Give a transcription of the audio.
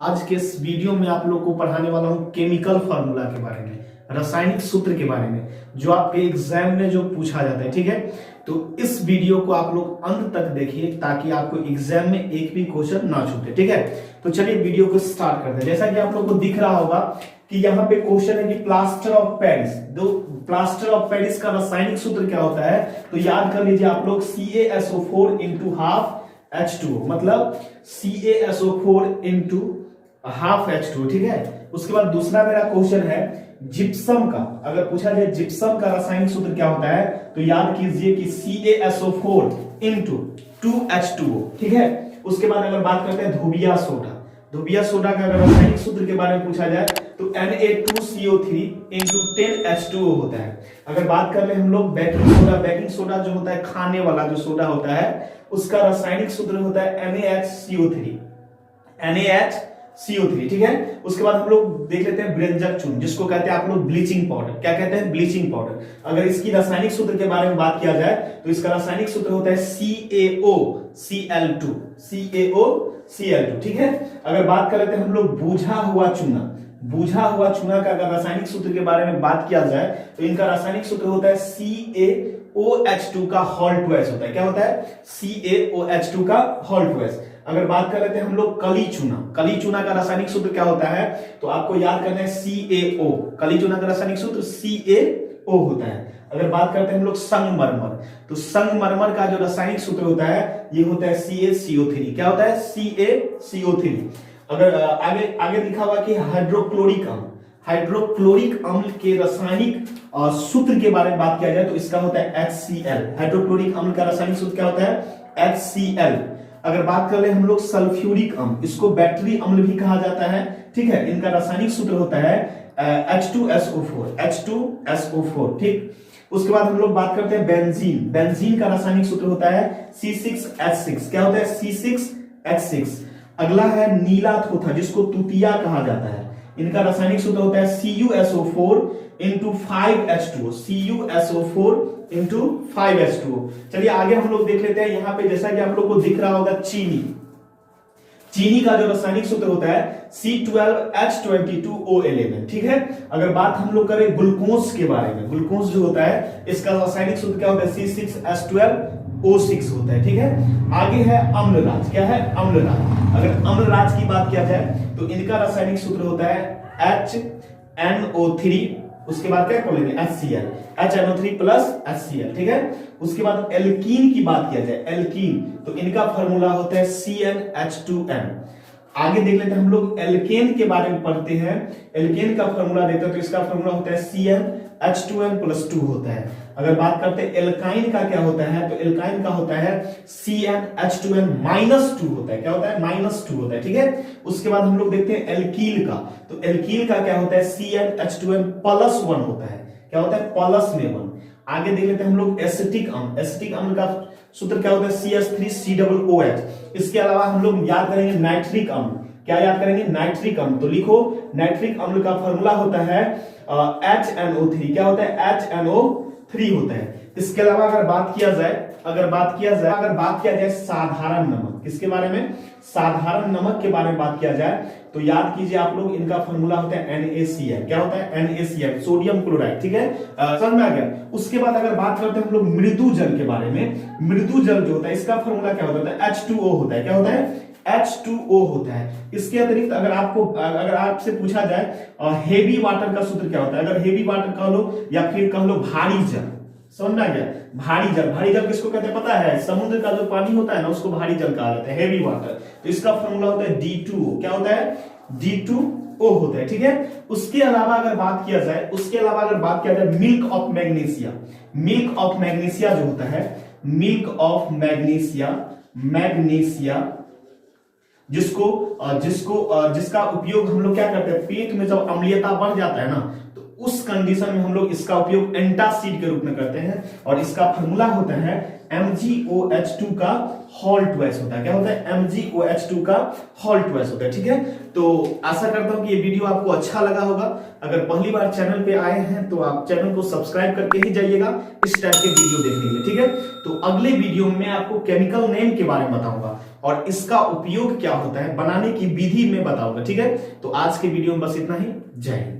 आज के इस वीडियो में आप लोग को पढ़ाने वाला हूँ केमिकल फार्मूला के बारे में, रासायनिक सूत्र के बारे में, जो आपके एग्जाम में जो पूछा जाता है। ठीक है, तो इस वीडियो को आप लोग अंत तक देखिए ताकि आपको एग्जाम में एक भी क्वेश्चन ना छूटे। ठीक है, तो चलिए वीडियो को स्टार्ट करते हैं। जैसा कि आप लोग को दिख रहा होगा कि यहाँ पे क्वेश्चन है कि plaster of Paris, plaster of Paris का रासायनिक सूत्र क्या होता है। तो याद कर लीजिए आप लोग CaSO4 इंटू हाफ H2O, मतलब CaSO4 इंटू हाफ H2O। ठीक है, उसके बाद दूसरा मेरा क्वेश्चन है जिप्सम का। अगर पूछा जाए जिप्सम का रासायनिक सूत्र क्या होता है तो याद कीजिए कि CaSO4 इंटू 2H2O। ठीक है, उसके बाद अगर बात करते हैं धोबिया सोडा, धोबिया सोडा का अगर रासायनिक सूत्र के बारे में पूछा जाए तो Na2CO3 इंटू 10H2O होता है। अगर बात कर ले हम लोग बेकिंग सोडा, बेकिंग सोडा जो होता है खाने वाला जो सोडा होता है उसका रासायनिक सूत्र होता है NaHCO3, NaHCO3। ठीक है, उसके बाद हम लोग देख लेते हैं व्यंजक चूर्ण, जिसको कहते हैं आप लोग ब्लीचिंग पाउडर। क्या कहते हैं? Bleaching powder. अगर इसकी रासायनिक सूत्र के बारे में बात किया जाए तो इसका रासायनिक सूत्र होता है CaOCl2, CaOCl2। ठीक है, अगर बात कर लेते हैं हम लोग बुझा हुआ चूना, बुझा हुआ चूना का अगर रासायनिक सूत्र के बारे में बात किया जाए तो इनका रासायनिक सूत्र होता है CaOH2 का होल ट्वाइस होता है। क्या होता है? CaOH2 का होल ट्वाइस। अगर बात कर लेते हैं हम लोग कली चूना, कली चूना का रासायनिक सूत्र क्या होता है तो आपको याद करना है CaO, कली चूना का रासायनिक सूत्र CaO होता है। अगर बात करते हैं हम लोग संगमरमर, तो संगमरमर का जो रासायनिक सूत्र होता है ये होता है CaCO3। क्या होता है? CaCO3। अगर आगे आगे लिखा हुआ कि हाइड्रोक्लोरिक अम्ल, हाइड्रोक्लोरिक अम्ल के रासायनिक सूत्र के बारे में बात किया जाए तो इसका होता है HCl। हाइड्रोक्लोरिक अम्ल का रासायनिक सूत्र क्या होता है? HCl। अगर बात कर ले हम लोग सल्फ्यूरिक अम्ल, इसको बैटरी अम्ल भी कहा जाता है। ठीक है, इनका रासायनिक सूत्र होता है H2SO4, H2SO4। ठीक, उसके बाद हम लोग बात करते हैं बेंजीन, बेंजीन का रासायनिक सूत्र होता है C6H6। क्या होता है? C6H6। अगला है नीला थोथा, जिसको तुतिया कहा जाता है। इनका रासायनिक सूत्र होता है CuSO4 into 5H2O, CuSO4 into 5H2O। चलिए आगे हम लोग देख लेते हैं। यहाँ पे जैसा कि आप लोग को दिख रहा होगा चीनी, चीनी का जो रासायनिक सूत्र होता है C12H22O11। ठीक है, अगर बात हम लोग करें ग्लूकोज के बारे में, ग्लूकोज जो होता है इसका रासायनिक सूत्र क्या होता है? C6H12O6 होता है। ठीक है, आगे है अम्लराज। क्या है? अम्लराज। अगर अम्लराज की बात किया जाए तो इनका रासायनिक सूत्र होता है HNO3, उसके बाद क्या बोलेंगे? HCl, HNO3 plus HCl। ठीक है, उसके बाद एल्कीन की बात किया जाए, एल्कीन, तो इनका फॉर्मूला होता है CnH2n। आगे देख लेते हैं हम लोग एल्केन के बारे में पढ़ते हैं। एल्केन का फॉर्मूला देखते हैं तो इसका फॉर्मूला होता है CnH2n+2 होता है। अगर बात करते हैं एल्काइन का क्या होता है तो एल्काइन का होता है CnH2n-2 होता है। क्या होता है? -2 होता है। ठीक है, उसके बाद हम लोग देखते हैं एल्कील का, तो एल्कील का क्या होता है? CnH2n+1 होता है। क्या होता है? प्लस में 1। आगे देख लेते हैं हम लोग एसिटिक अम्ल, एसिटिक अम्ल का सूत्र क्या होता है? CH3COOH। इसके अलावा हम लोग याद करेंगे नाइट्रिक अम्ल। क्या याद करेंगे? नाइट्रिक अम्ल। तो लिखो नाइट्रिक अम्ल का फॉर्मूला होता है HNO3। क्या होता है? HNO3 होता है। इसके अलावा अगर बात किया जाए साधारण नमक, किसके बारे में? साधारण नमक के बारे में बात किया जाए तो याद कीजिए आप लोग इनका फॉर्मूला होता है NaCl। क्या होता है? NaCl, sodium chloride. ठीक है, समझ में आ गया। उसके बाद अगर बात करते हैं हम लोग मृदु जल के बारे में, मृदु जल जो होता है इसका फॉर्मूला क्या होता है? H2O होता है। क्या होता है? H2O होता है। इसके अतिरिक्त अगर आपसे पूछा जाए हेवी वाटर का सूत्र क्या होता है, अगर हेवी वाटर कह लो या फिर कह लो भारी जल, समझ में आ गया? भारी जल, भारी जल किसको कहते हैं पता है? समुद्र का जो पानी होता है ना उसको भारी जल कहा जाता है, हेवी वाटर। तो इसका फॉर्मूला होता है D2O। क्या होता है? D2O होता है। ठीक है, उसके अलावा अगर बात किया जाए milk of magnesia, milk of magnesia जो होता है, मिल्क ऑफ मैग्नीशिया जिसका उपयोग हम लोग क्या करते हैं? पेट में जब अम्लीयता बढ़ जाता है ना तो उस कंडीशन में हम लोग इसका उपयोग एंटासिड के रूप में करते हैं और इसका फॉर्मूला होता है MgOH2 का होल ट्वाइस होता है। क्या होता है? MgOH2 का होल ट्वाइस होता है। ठीक है, तो आशा करता हूं कि ये वीडियो आपको अच्छा लगा होगा। अगर पहली बार चैनल पे आए हैं तो आप चैनल को सब्सक्राइब करके ही जाइएगा इस टाइप के वीडियो देखने के लिए। ठीक है, तो अगले वीडियो में आपको केमिकल नेम के बारे में बताऊंगा। और इसका उपयोग क्या होता है, बनाने की विधि में बताऊंगा। ठीक है, तो आज के वीडियो में बस इतना ही। जय हिंद।